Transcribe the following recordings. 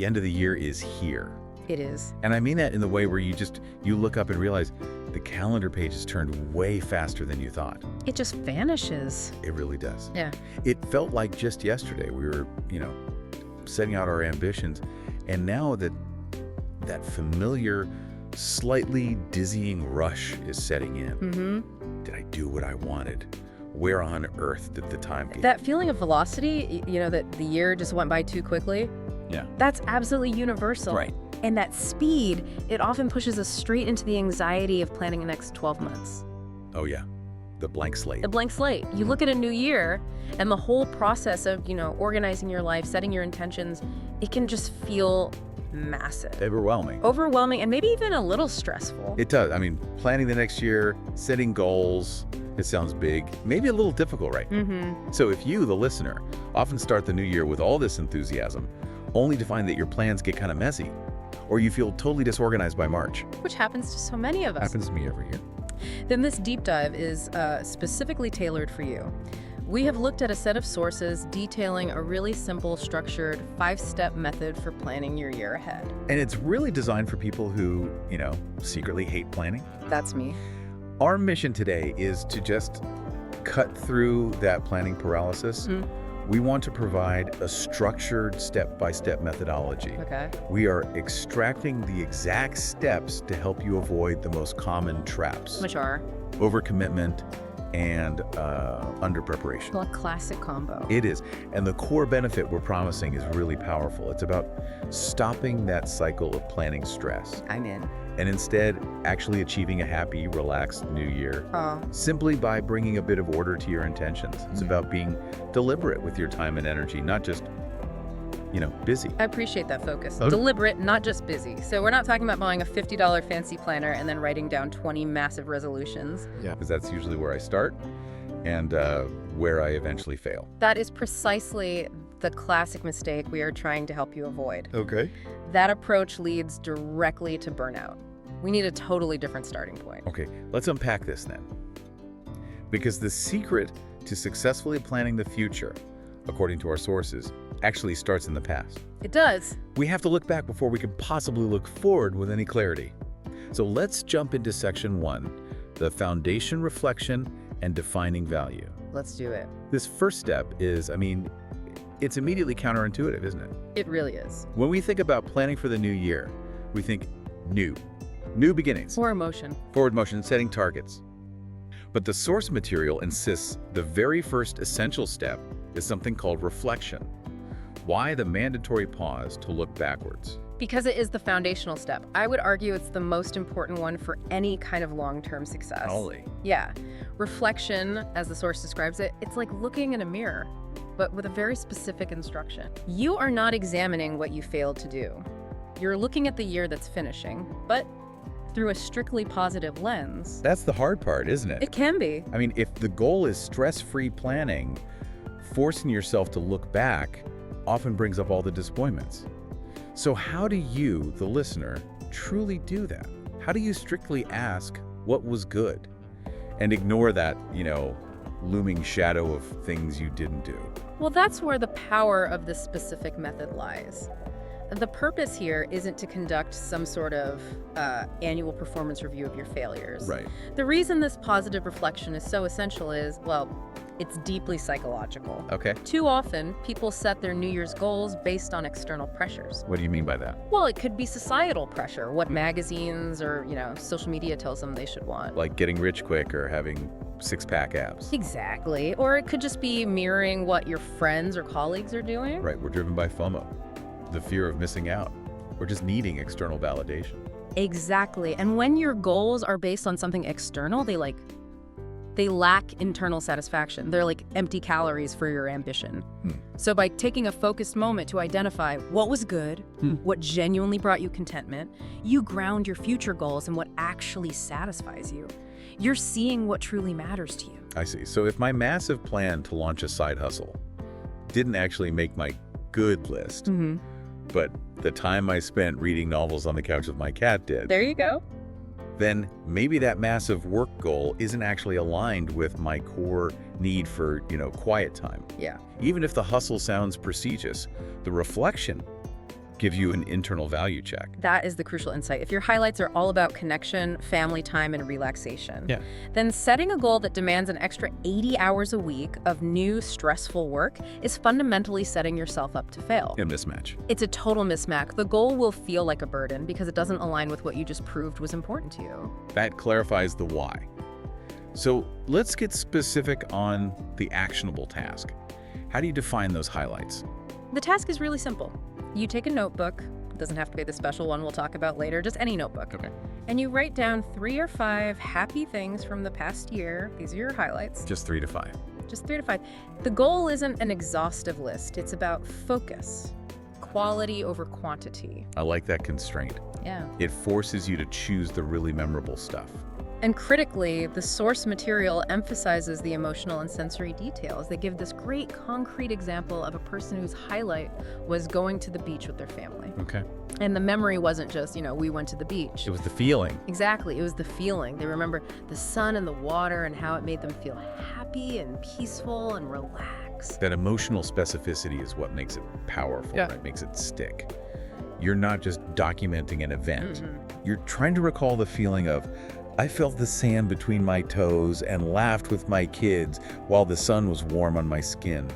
The end of the year is here. It is. And I mean that in the way where you look up and realize the calendar page has turned way faster than you thought. It just vanishes. It really does. Yeah. It felt like just yesterday we were, setting out our ambitions, and now that familiar, slightly dizzying rush is setting in. Mm-hmm. Did I do what I wanted? Where on earth did the time go? That feeling of velocity, that the year just went by too quickly, Yeah. that's absolutely universal. Right. And that speed, it often pushes us straight into the anxiety of planning the next 12 months. Oh, yeah. The blank slate. The blank slate. You look at a new year, and the whole process of, organizing your life, setting your intentions, it can just feel massive. Overwhelming, and maybe even a little stressful. It does. I mean, planning the next year, setting goals, it sounds big, maybe a little difficult, right? Mm-hmm. So if you, the listener, often start the new year with all this enthusiasm, only to find that your plans get kind of messy, or you feel totally disorganized by March. Which happens to so many of us. Happens to me every year. Then this deep dive is specifically tailored for you. We have looked at a set of sources detailing a really simple, structured, 5-step method for planning your year ahead. And it's really designed for people who, secretly hate planning. That's me. Our mission today is to just cut through that planning paralysis. Mm. We want to provide a structured step-by-step methodology. Okay. We are extracting the exact steps to help you avoid the most common traps. Which are Overcommitment and under preparation. a classic combo. It is. And the core benefit we're promising is really powerful. It's about stopping that cycle of planning stress I'm in. and instead actually achieving a happy, relaxed new year Oh, simply by bringing a bit of order to your intentions. It's about being deliberate with your time and energy, not just, busy. I appreciate that focus. Okay. Deliberate, not just busy. So we're not talking about buying a $50 fancy planner and then writing down 20 massive resolutions. Yeah. Because that's usually where I start and where I eventually fail. That is precisely the classic mistake we are trying to help you avoid. Okay. That approach leads directly to burnout. We need a totally different starting point. Okay, let's unpack this then. Because the secret to successfully planning the future, according to our sources, actually starts in the past. It does. We have to look back before we can possibly look forward with any clarity. So let's jump into section 1, the foundation, reflection, and defining value. Let's do it. This first step is, it's immediately counterintuitive, isn't it? It really is. When we think about planning for the new year, we think new beginnings, Or emotion. forward motion, setting targets. But the source material insists the very first essential step is something called reflection. Why the mandatory pause to look backwards? Because it is the foundational step. I would argue it's the most important one for any kind of long-term success. Golly. Yeah. Reflection, as the source describes it, it's like looking in a mirror, but with a very specific instruction. You are not examining what you failed to do. You're looking at the year that's finishing, but through a strictly positive lens. That's the hard part, isn't it? It can be. If the goal is stress-free planning, forcing yourself to look back often brings up all the disappointments. So how do you, the listener, truly do that? How do you strictly ask what was good and ignore that, looming shadow of things you didn't do? Well, that's where the power of this specific method lies. The purpose here isn't to conduct some sort of annual performance review of your failures. Right. The reason this positive reflection is so essential is, it's deeply psychological. Okay. Too often, people set their New Year's goals based on external pressures. What do you mean by that? Well, it could be societal pressure, what magazines or, social media tells them they should want. Like getting rich quick or having six-pack abs? Exactly. Or it could just be mirroring what your friends or colleagues are doing. Right, we're driven by FOMO, the fear of missing out, or just needing external validation. Exactly. And when your goals are based on something external, they lack internal satisfaction. They're like empty calories for your ambition. So by taking a focused moment to identify what was good, what genuinely brought you contentment, you ground your future goals in what actually satisfies you. You're seeing what truly matters to you. I see. So if my massive plan to launch a side hustle didn't actually make my good list, but the time I spent reading novels on the couch with my cat did, There you go. then maybe that massive work goal isn't actually aligned with my core need for, quiet time. Yeah. Even if the hustle sounds prestigious, the reflection Gives you an internal value check. That is the crucial insight. If your highlights are all about connection, family time, and relaxation, then setting a goal that demands an extra 80 hours a week of new stressful work is fundamentally setting yourself up to fail. A mismatch. It's a total mismatch. The goal will feel like a burden because it doesn't align with what you just proved was important to you. That clarifies the why. So let's get specific on the actionable task. How do you define those highlights? The task is really simple. You take a notebook, it doesn't have to be the special one we'll talk about later, just any notebook. Okay. And you write down 3 or 5 happy things from the past year. These are your highlights. Just 3 to 5. Just 3 to 5. The goal isn't an exhaustive list. It's about focus, quality over quantity. I like that constraint. Yeah. It forces you to choose the really memorable stuff. And critically, the source material emphasizes the emotional and sensory details. They give this great concrete example of a person whose highlight was going to the beach with their family. Okay. And the memory wasn't just, we went to the beach. It was the feeling. Exactly. It was the feeling. They remember the sun and the water and how it made them feel happy and peaceful and relaxed. That emotional specificity is what makes it powerful, right? Makes it stick. You're not just documenting an event. You're trying to recall the feeling of, I felt the sand between my toes and laughed with my kids while the sun was warm on my skin.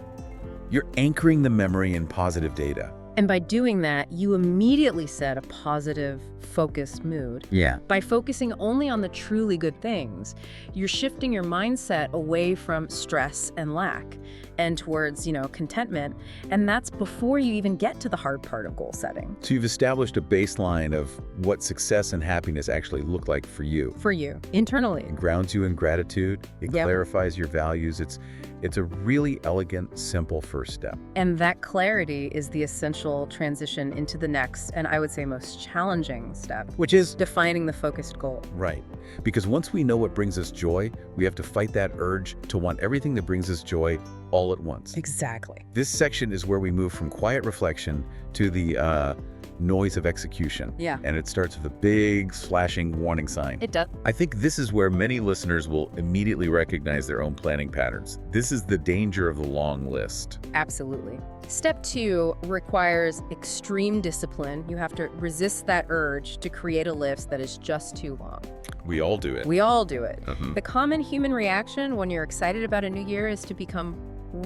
You're anchoring the memory in positive data. And by doing that, you immediately set a positive, focused mood. Yeah. By focusing only on the truly good things, you're shifting your mindset away from stress and lack and towards, contentment. And that's before you even get to the hard part of goal setting. So you've established a baseline of what success and happiness actually look like for you. For you, internally. It grounds you in gratitude. It clarifies your values. It's a really elegant, simple first step. And that clarity is the essential transition into the next, and I would say most challenging step, Which is defining the focused goal. right. Because once we know what brings us joy, we have to fight that urge to want everything that brings us joy all at once. Exactly. This section is where we move from quiet reflection to the noise of execution. Yeah. And it starts with a big, flashing warning sign. It does. I think this is where many listeners will immediately recognize their own planning patterns. This is the danger of the long list. Absolutely. Step 2 requires extreme discipline. You have to resist that urge to create a list that is just too long. We all do it. We all do it. Mhm. The common human reaction when you're excited about a new year is to become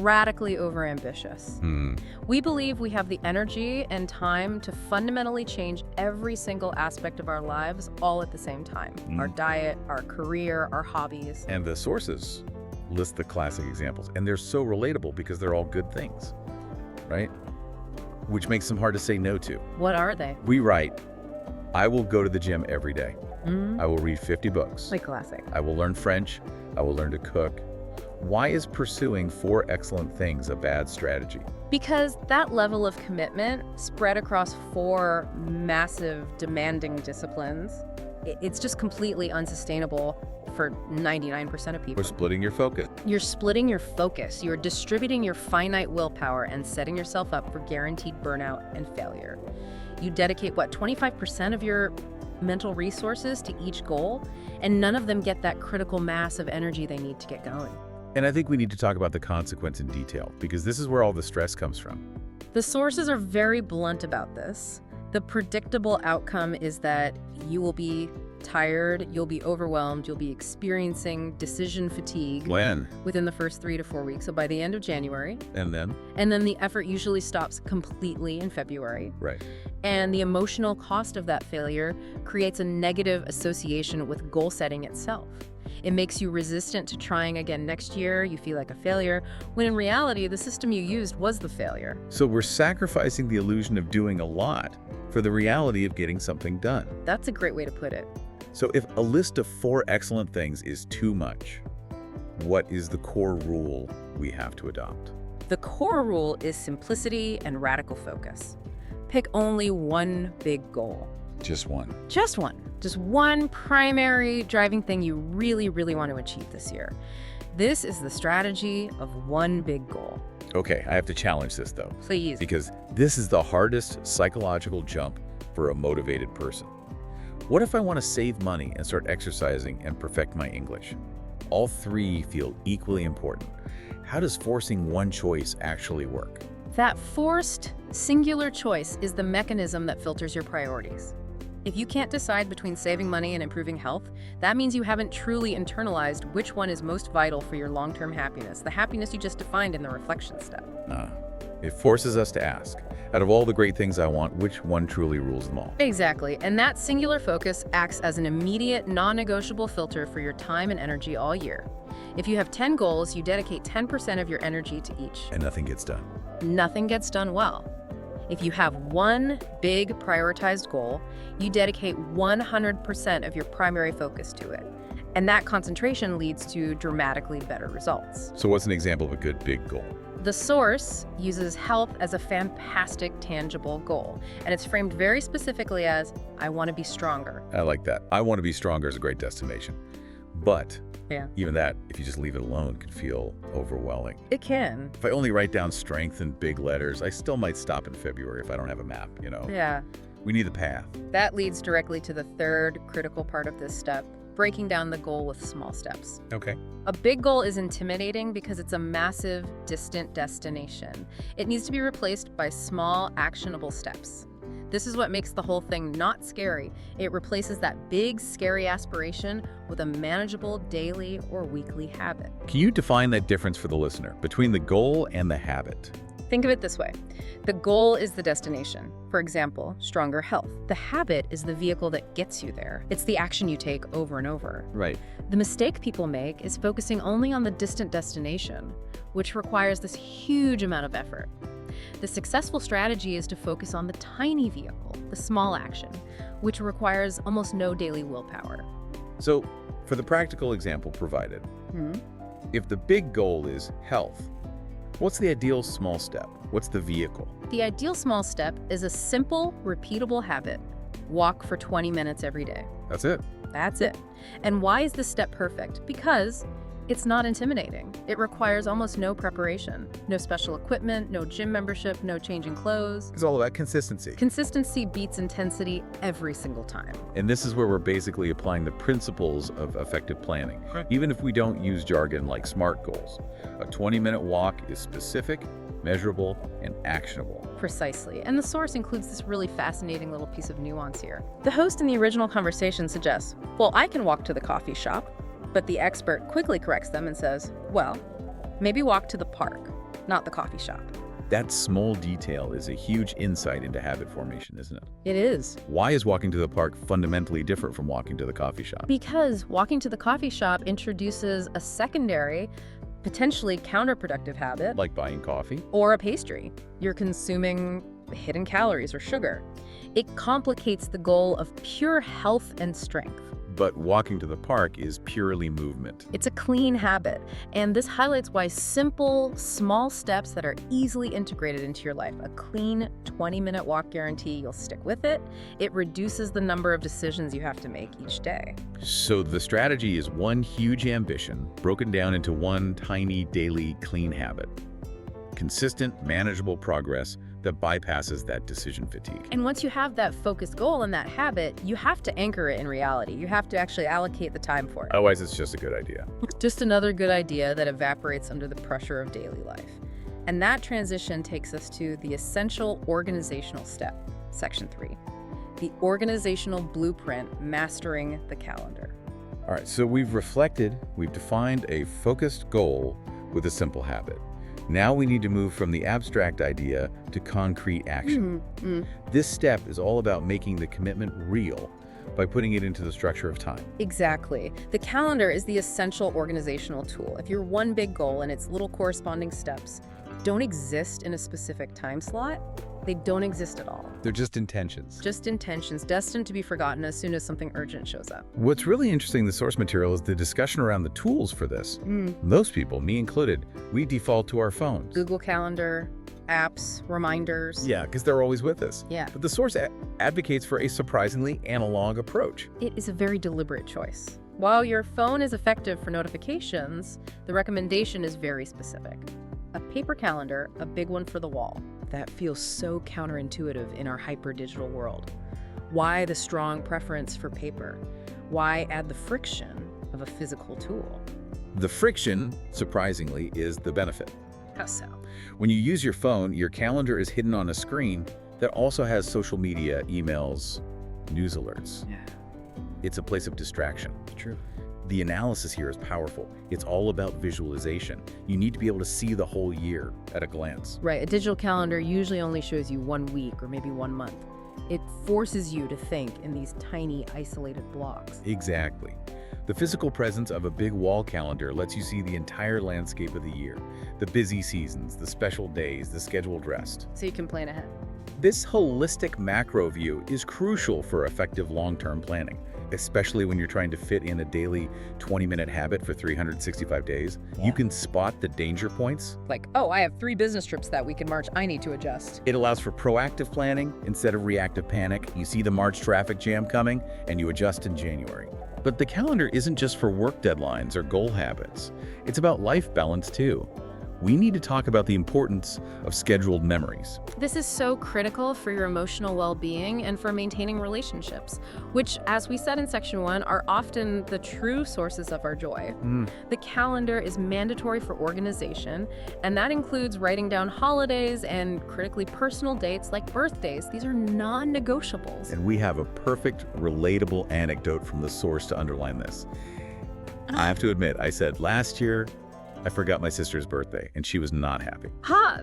radically overambitious. We believe we have the energy and time to fundamentally change every single aspect of our lives all at the same time. Our diet, our career, our hobbies. And the sources list the classic examples. And they're so relatable because they're all good things, right? Which makes them hard to say no to. What are they? We write, I will go to the gym every day. I will read 50 books. Like classic. I will learn French. I will learn to cook. Why is pursuing 4 excellent things a bad strategy? Because that level of commitment spread across 4 massive, demanding disciplines, it's just completely unsustainable for 99% of people. We're splitting your focus. You're splitting your focus. You're distributing your finite willpower and setting yourself up for guaranteed burnout and failure. You dedicate, 25% of your mental resources to each goal, and none of them get that critical mass of energy they need to get going. And I think we need to talk about the consequence in detail, because this is where all the stress comes from. The sources are very blunt about this. The predictable outcome is that you will be tired, you'll be overwhelmed, you'll be experiencing decision fatigue When? within the first 3 to 4 weeks. So by the end of January, And then? and then the effort usually stops completely in February. Right. And the emotional cost of that failure creates a negative association with goal setting itself. It makes you resistant to trying again next year. You feel like a failure, when in reality, the system you used was the failure. So we're sacrificing the illusion of doing a lot for the reality of getting something done. That's a great way to put it. So if a list of 4 excellent things is too much, what is the core rule we have to adopt? The core rule is simplicity and radical focus. Pick only one big goal. Just one. Just one. Just one primary driving thing you really, really want to achieve this year. This is the strategy of one big goal. Okay, I have to challenge this though, Please. because this is the hardest psychological jump for a motivated person. What if I want to save money and start exercising and perfect my English? All 3 feel equally important. How does forcing one choice actually work? That forced, singular choice is the mechanism that filters your priorities. If you can't decide between saving money and improving health, that means you haven't truly internalized which one is most vital for your long-term happiness, the happiness you just defined in the reflection step. It forces us to ask, out of all the great things I want, which one truly rules them all? Exactly, and that singular focus acts as an immediate, non-negotiable filter for your time and energy all year. If you have 10 goals, you dedicate 10% of your energy to each. And nothing gets done. Nothing gets done well. If you have one big prioritized goal, you dedicate 100% of your primary focus to it. And that concentration leads to dramatically better results. So what's an example of a good big goal? The Source uses health as a fantastic, tangible goal, and it's framed very specifically as, I want to be stronger. I like that. I want to be stronger is a great destination. But Yeah. even that, if you just leave it alone, can feel overwhelming. It can. If I only write down strength in big letters, I still might stop in February if I don't have a map, you know? Yeah. We need the path. That leads directly to the third critical part of this step, breaking down the goal with small steps. Okay. A big goal is intimidating because it's a massive, distant destination. It needs to be replaced by small, actionable steps. This is what makes the whole thing not scary. It replaces that big, scary aspiration with a manageable daily or weekly habit. Can you define that difference for the listener between the goal and the habit? Think of it this way. The goal is the destination. For example, stronger health. The habit is the vehicle that gets you there. It's the action you take over and over. Right. The mistake people make is focusing only on the distant destination, which requires this huge amount of effort. The successful strategy is to focus on the tiny vehicle, the small action, which requires almost no daily willpower. So, for the practical example provided, if the big goal is health, what's the ideal small step? What's the vehicle? The ideal small step is a simple, repeatable habit. Walk for 20 minutes every day. That's it. That's it. And why is this step perfect? Because it's not intimidating. It requires almost no preparation, no special equipment, no gym membership, no changing clothes. It's all about consistency. Consistency beats intensity every single time. And this is where we're basically applying the principles of effective planning, even if we don't use jargon like SMART goals. A 20-minute walk is specific, measurable, and actionable. Precisely. And the Source includes this really fascinating little piece of nuance here. The host in the original conversation suggests, well, I can walk to the coffee shop. But the expert quickly corrects them and says, well, maybe walk to the park, not the coffee shop. That small detail is a huge insight into habit formation, isn't it? It is. Why is walking to the park fundamentally different from walking to the coffee shop? Because walking to the coffee shop introduces a secondary, potentially counterproductive habit. Like buying coffee? Or a pastry. You're consuming hidden calories or sugar. It complicates the goal of pure health and strength. But walking to the park is purely movement. It's a clean habit, and this highlights why simple, small steps that are easily integrated into your life. A clean 20-minute walk guarantee you'll stick with it. It reduces the number of decisions you have to make each day. So the strategy is one huge ambition broken down into one tiny daily clean habit. Consistent, manageable progress that bypasses that decision fatigue. And once you have that focused goal and that habit, you have to anchor it in reality. You have to actually allocate the time for it. Otherwise, it's just a good idea. Just another good idea that evaporates under the pressure of daily life. And that transition takes us to the essential organizational step, section 3. The organizational blueprint, mastering the calendar. All right, so we've reflected, we've defined a focused goal with a simple habit. Now we need to move from the abstract idea to concrete action. This step is all about making the commitment real by putting it into the structure of time. Exactly. The calendar is the essential organizational tool. If your one big goal and its little corresponding steps don't exist in a specific time slot, they don't exist at all. They're just intentions. Just intentions destined to be forgotten as soon as something urgent shows up. What's really interesting in the source material is the discussion around the tools for this. Most people, me included, we default to our phones. Google Calendar, apps, reminders. Yeah, because they're always with us. Yeah. But the source advocates for a surprisingly analog approach. It is a very deliberate choice. While your phone is effective for notifications, the recommendation is very specific. A paper calendar, a big one for the wall. That feels so counterintuitive in our hyper-digital world. Why the strong preference for paper? Why add the friction of a physical tool? The friction, surprisingly, is the benefit. How so? When you use your phone, your calendar is hidden on a screen that also has social media, emails, news alerts. Yeah, It's a place of distraction. true. The analysis here is powerful. It's all about visualization. You need to be able to see the whole year at a glance. Right, a digital calendar usually only shows you 1 week or maybe 1 month. It forces you to think in these tiny, isolated blocks. Exactly. The physical presence of a big wall calendar lets you see the entire landscape of the year, the busy seasons, the special days, the scheduled rest. So you can plan ahead. This holistic macro view is crucial for effective long-term planning, especially when you're trying to fit in a daily 20-minute habit for 365 days. Yeah. You can spot the danger points. Like, oh, I have 3 business trips that week in March. I need to adjust. It allows for proactive planning instead of reactive panic. You see the March traffic jam coming, and you adjust in January. But the calendar isn't just for work deadlines or goal habits. It's about life balance too. We need to talk about the importance of scheduled memories. This is so critical for your emotional well-being and for maintaining relationships, which, as we said in section 1, are often the true sources of our joy. The calendar is mandatory for organization, and that includes writing down holidays and critically personal dates like birthdays. These are non-negotiables. And we have a perfect, relatable anecdote from the source to underline this. I have to admit, I said last year, I forgot my sister's birthday, and she was not happy.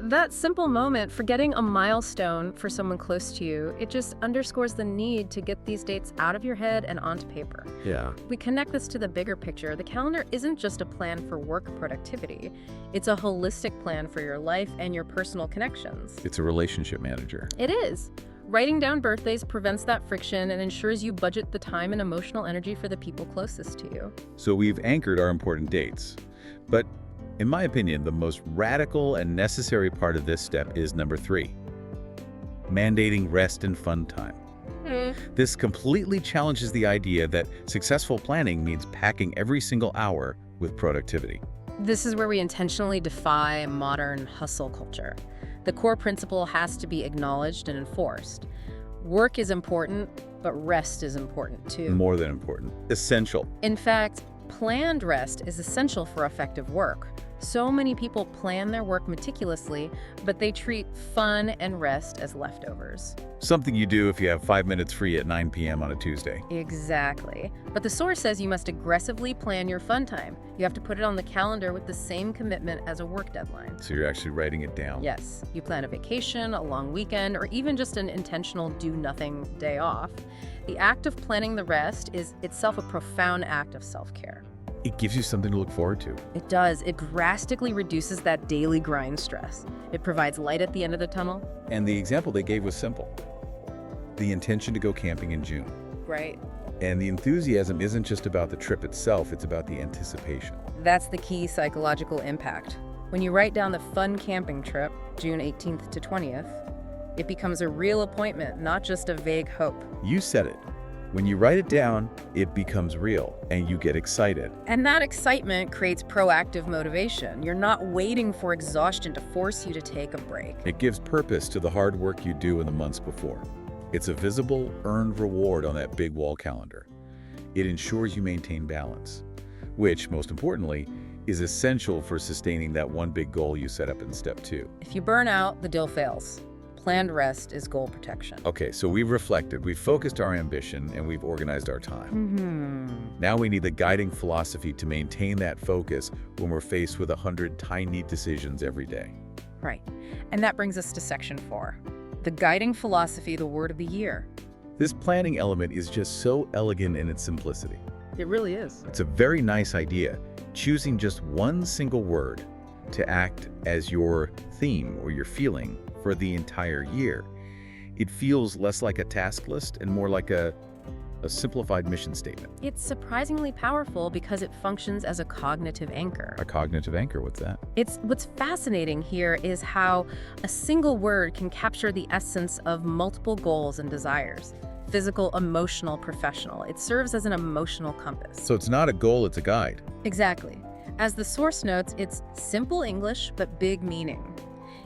That simple moment, forgetting a milestone for someone close to you, it just underscores the need to get these dates out of your head and onto paper. Yeah. We connect this to the bigger picture. The calendar isn't just a plan for work productivity. It's a holistic plan for your life and your personal connections. It's a relationship manager. It is. Writing down birthdays prevents that friction and ensures you budget the time and emotional energy for the people closest to you. So we've anchored our important dates. But in my opinion, the most radical and necessary part of this step is number 3, mandating rest and fun time. This completely challenges the idea that successful planning means packing every single hour with productivity. This is where we intentionally defy modern hustle culture. The core principle has to be acknowledged and enforced. Work is important, but rest is important too. More than important, essential. In fact, planned rest is essential for effective work. So many people plan their work meticulously, but they treat fun and rest as leftovers. Something you do if you have 5 minutes free at 9 p.m. on a Tuesday. Exactly. But the source says you must aggressively plan your fun time. You have to put it on the calendar with the same commitment as a work deadline. So you're actually writing it down. Yes, you plan a vacation, a long weekend, or even just an intentional do-nothing day off. The act of planning the rest is itself a profound act of self-care. It gives you something to look forward to. It does. It drastically reduces that daily grind stress. It provides light at the end of the tunnel. And the example they gave was simple. The intention to go camping in June. Right. And the enthusiasm isn't just about the trip itself, it's about the anticipation. That's the key psychological impact. When you write down the fun camping trip, June 18th to 20th, it becomes a real appointment, not just a vague hope. You said it. When you write it down, it becomes real and you get excited. And that excitement creates proactive motivation. You're not waiting for exhaustion to force you to take a break. It gives purpose to the hard work you do in the months before. It's a visible, earned reward on that big wall calendar. It ensures you maintain balance, which, most importantly, is essential for sustaining that one big goal you set up in step 2. If you burn out, the deal fails. Planned rest is goal protection. Okay, so we've reflected, we've focused our ambition, and we've organized our time. Now we need the guiding philosophy to maintain that focus when we're faced with 100 tiny decisions every day. Right. And that brings us to section 4. The guiding philosophy, the word of the year. This planning element is just so elegant in its simplicity. It really is. It's a very nice idea, choosing just one single word to act as your theme or your feeling for the entire year. It feels less like a task list and more like a simplified mission statement. It's surprisingly powerful because it functions as a cognitive anchor. A cognitive anchor, what's that? What's fascinating here is how a single word can capture the essence of multiple goals and desires. Physical, emotional, professional. It serves as an emotional compass. So it's not a goal, it's a guide. Exactly. As the source notes, it's simple English but big meaning.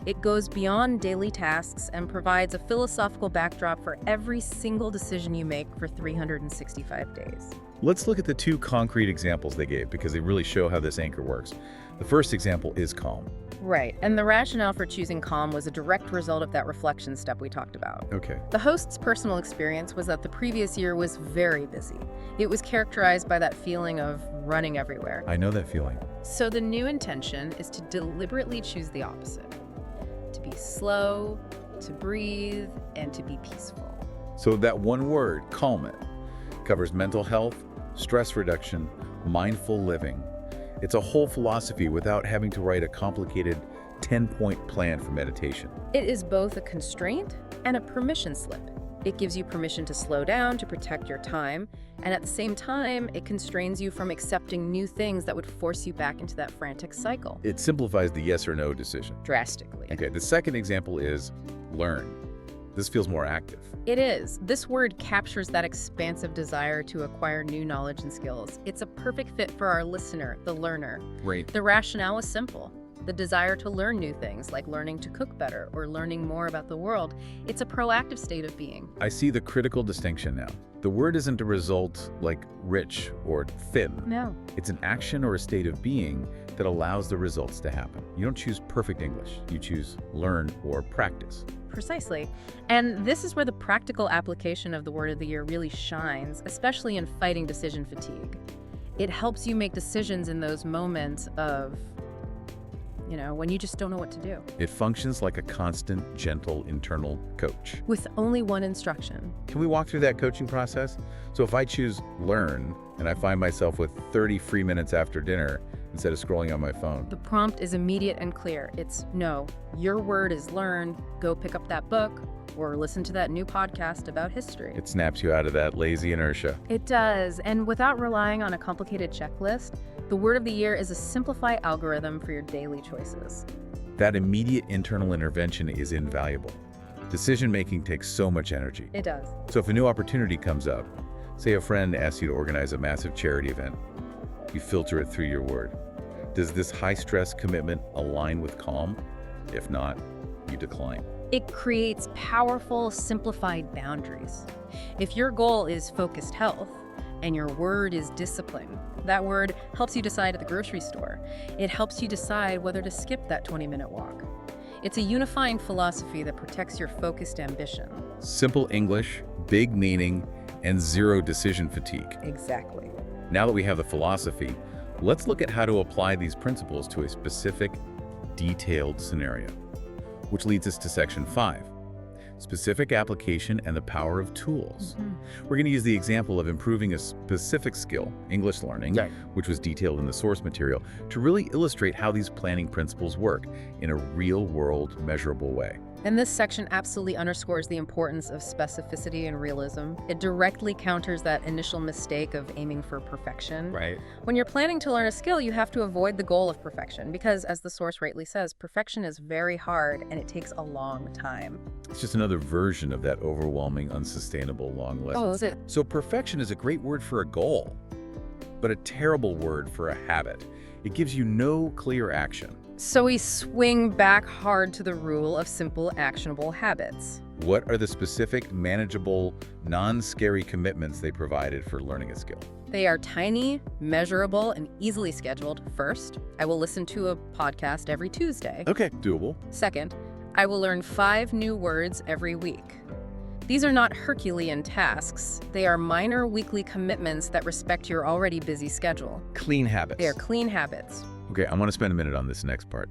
It goes beyond daily tasks and provides a philosophical backdrop for every single decision you make for 365 days. Let's look at the two concrete examples they gave because they really show how this anchor works. The first example is calm. Right, and the rationale for choosing calm was a direct result of that reflection step we talked about. Okay. The host's personal experience was that the previous year was very busy. It was characterized by that feeling of running everywhere. I know that feeling. So the new intention is to deliberately choose the opposite. To be slow, to breathe, and to be peaceful. So that one word, calm it, covers mental health, stress reduction, mindful living. It's a whole philosophy without having to write a complicated 10-point plan for meditation. It is both a constraint and a permission slip. It gives you permission to slow down, to protect your time, and at the same time, it constrains you from accepting new things that would force you back into that frantic cycle. It simplifies the yes or no decision. Drastically. Okay, the second example is learn. This feels more active. It is. This word captures that expansive desire to acquire new knowledge and skills. It's a perfect fit for our listener, the learner. Right. The rationale is simple. The desire to learn new things, like learning to cook better or learning more about the world. It's a proactive state of being. I see the critical distinction now. The word isn't a result like rich or thin. No. It's an action or a state of being that allows the results to happen. You don't choose perfect English. You choose learn or practice. Precisely. And this is where the practical application of the word of the year really shines, especially in fighting decision fatigue. It helps you make decisions in those moments of, when you just don't know what to do. It functions like a constant, gentle internal coach. With only one instruction. Can we walk through that coaching process? So if I choose learn and I find myself with 30 free minutes after dinner instead of scrolling on my phone. The prompt is immediate and clear. It's no, your word is learn, go pick up that book, or listen to that new podcast about history. It snaps you out of that lazy inertia. It does, and without relying on a complicated checklist, the word of the year is a simplified algorithm for your daily choices. That immediate internal intervention is invaluable. Decision-making takes so much energy. It does. So if a new opportunity comes up, say a friend asks you to organize a massive charity event, you filter it through your word. Does this high-stress commitment align with calm? If not, you decline. It creates powerful, simplified boundaries. If your goal is focused health and your word is discipline, that word helps you decide at the grocery store. It helps you decide whether to skip that 20-minute walk. It's a unifying philosophy that protects your focused ambition. Simple English, big meaning, and zero decision fatigue. Exactly. Now that we have the philosophy, let's look at how to apply these principles to a specific, detailed scenario. Which leads us to section 5, specific application and the power of tools. We're going to use the example of improving a specific skill, English learning, which was detailed in the source material, to really illustrate how these planning principles work in a real-world, measurable way. And this section absolutely underscores the importance of specificity and realism. It directly counters that initial mistake of aiming for perfection. Right. When you're planning to learn a skill, you have to avoid the goal of perfection because, as the source rightly says, perfection is very hard and it takes a long time. It's just another version of that overwhelming, unsustainable long list. Oh, is it? So perfection is a great word for a goal, but a terrible word for a habit. It gives you no clear action. So we swing back hard to the rule of simple, actionable habits. What are the specific, manageable, non-scary commitments they provided for learning a skill? They are tiny, measurable, and easily scheduled. First, I will listen to a podcast every Tuesday. Okay, doable. Second, I will learn 5 new words every week. These are not Herculean tasks. They are minor weekly commitments that respect your already busy schedule. Clean habits. They are clean habits. Okay, I want to spend a minute on this next part.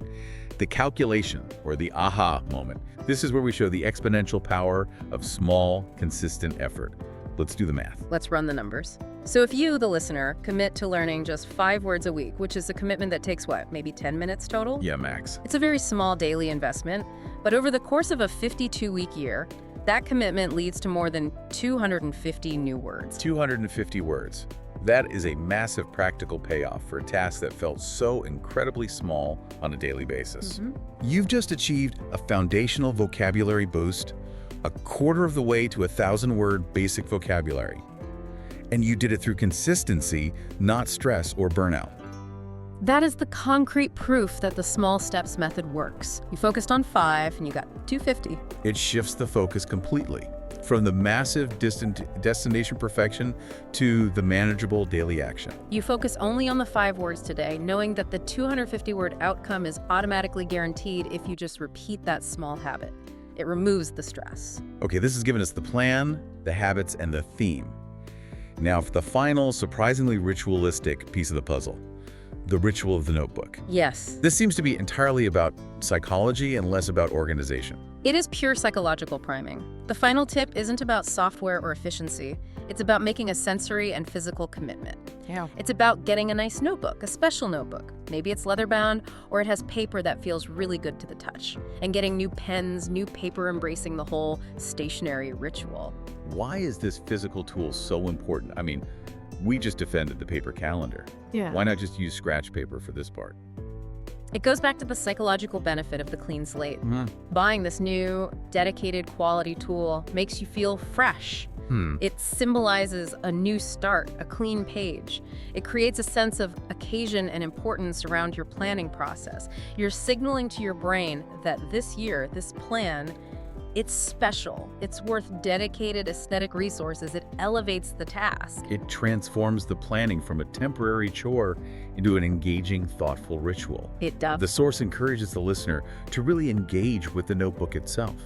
The calculation, or the aha moment. This is where we show the exponential power of small, consistent effort. Let's do the math. Let's run the numbers. So if you, the listener, commit to learning just 5 words a week, which is a commitment that takes what, maybe 10 minutes total? Yeah, max. It's a very small daily investment, but over the course of a 52-week year, that commitment leads to more than 250 new words. 250 words. That is a massive practical payoff for a task that felt so incredibly small on a daily basis. You've just achieved a foundational vocabulary boost, a quarter of the way to 1,000-word basic vocabulary. And you did it through consistency, not stress or burnout. That is the concrete proof that the small steps method works. You focused on 5 and you got 250. It shifts the focus completely, from the massive distant destination perfection to the manageable daily action. You focus only on the 5 words today, knowing that the 250-word outcome is automatically guaranteed if you just repeat that small habit. It removes the stress. Okay, this has given us the plan, the habits, and the theme. Now, for the final, surprisingly ritualistic piece of the puzzle, the ritual of the notebook. Yes. This seems to be entirely about psychology and less about organization. It is pure psychological priming. The final tip isn't about software or efficiency. It's about making a sensory and physical commitment. Yeah. It's about getting a nice notebook, a special notebook. Maybe it's leather-bound, or it has paper that feels really good to the touch. And getting new pens, new paper, embracing the whole stationery ritual. Why is this physical tool so important? I mean, we just defended the paper calendar. Yeah. Why not just use scratch paper for this part? It goes back to the psychological benefit of the clean slate. Buying this new, dedicated quality tool makes you feel fresh. It symbolizes a new start, a clean page. It creates a sense of occasion and importance around your planning process. You're signaling to your brain that this year, this plan, it's special. It's worth dedicated aesthetic resources. It elevates the task. It transforms the planning from a temporary chore into an engaging, thoughtful ritual. It does. The source encourages the listener to really engage with the notebook itself,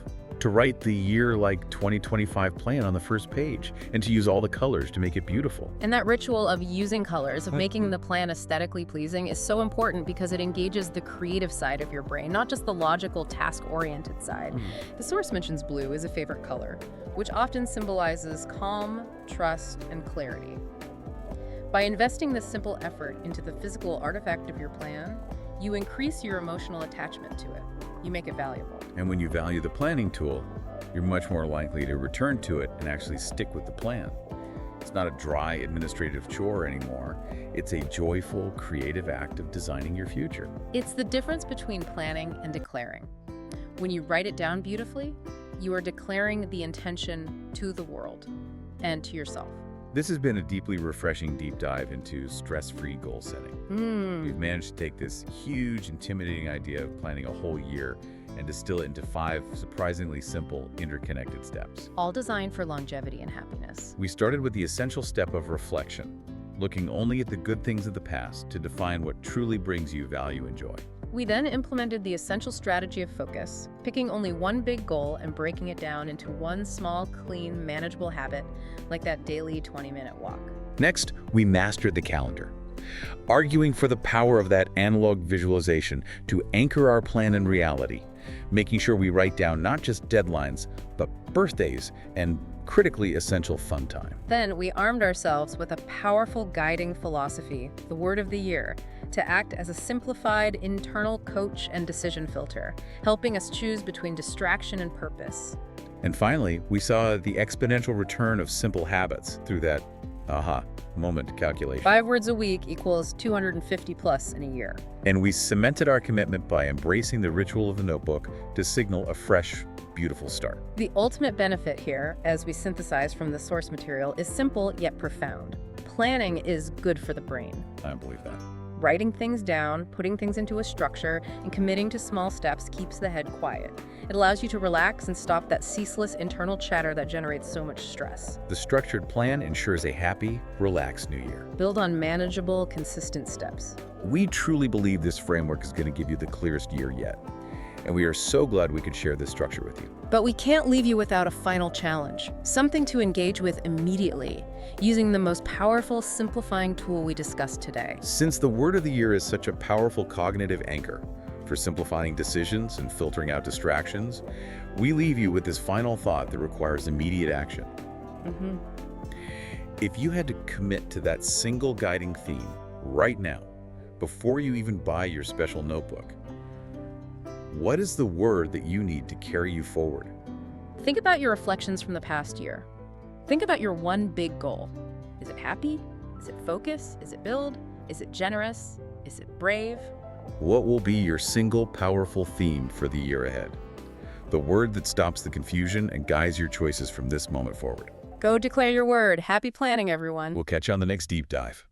to write the year-like 2025 plan on the first page, and to use all the colors to make it beautiful. And that ritual of using colors, of making the plan aesthetically pleasing, is so important because it engages the creative side of your brain, not just the logical, task-oriented side. The source mentions blue as a favorite color, which often symbolizes calm, trust, and clarity. By investing this simple effort into the physical artifact of your plan, you increase your emotional attachment to it. You make it valuable. And when you value the planning tool, you're much more likely to return to it and actually stick with the plan. It's not a dry administrative chore anymore. It's a joyful, creative act of designing your future. It's the difference between planning and declaring. When you write it down beautifully, you are declaring the intention to the world and to yourself. This has been a deeply refreshing deep dive into stress-free goal setting. We've managed to take this huge, intimidating idea of planning a whole year and distill it into 5 surprisingly simple, interconnected steps. All designed for longevity and happiness. We started with the essential step of reflection, looking only at the good things of the past to define what truly brings you value and joy. We then implemented the essential strategy of focus, picking only one big goal and breaking it down into one small, clean, manageable habit, like that daily 20-minute walk. Next, we mastered the calendar, arguing for the power of that analog visualization to anchor our plan in reality, making sure we write down not just deadlines, but birthdays and critically essential fun time. Then we armed ourselves with a powerful guiding philosophy, the word of the year, to act as a simplified internal coach and decision filter, helping us choose between distraction and purpose. And finally, we saw the exponential return of simple habits through that aha moment calculation. 5 words a week equals 250 plus in a year. And we cemented our commitment by embracing the ritual of the notebook to signal a fresh, beautiful start. The ultimate benefit here, as we synthesize from the source material, is simple yet profound. Planning is good for the brain. I don't believe that. Writing things down, putting things into a structure, and committing to small steps keeps the head quiet. It allows you to relax and stop that ceaseless internal chatter that generates so much stress. The structured plan ensures a happy, relaxed new year. Build on manageable, consistent steps. We truly believe this framework is going to give you the clearest year yet. And we are so glad we could share this structure with you. But we can't leave you without a final challenge, something to engage with immediately, using the most powerful, simplifying tool we discussed today. Since the word of the year is such a powerful cognitive anchor for simplifying decisions and filtering out distractions, we leave you with this final thought that requires immediate action. If you had to commit to that single guiding theme right now, before you even buy your special notebook, what is the word that you need to carry you forward? Think about your reflections from the past year. Think about your one big goal. Is it happy? Is it focus? Is it build? Is it generous? Is it brave? What will be your single powerful theme for the year ahead? The word that stops the confusion and guides your choices from this moment forward. Go declare your word. Happy planning, everyone. We'll catch you on the next deep dive.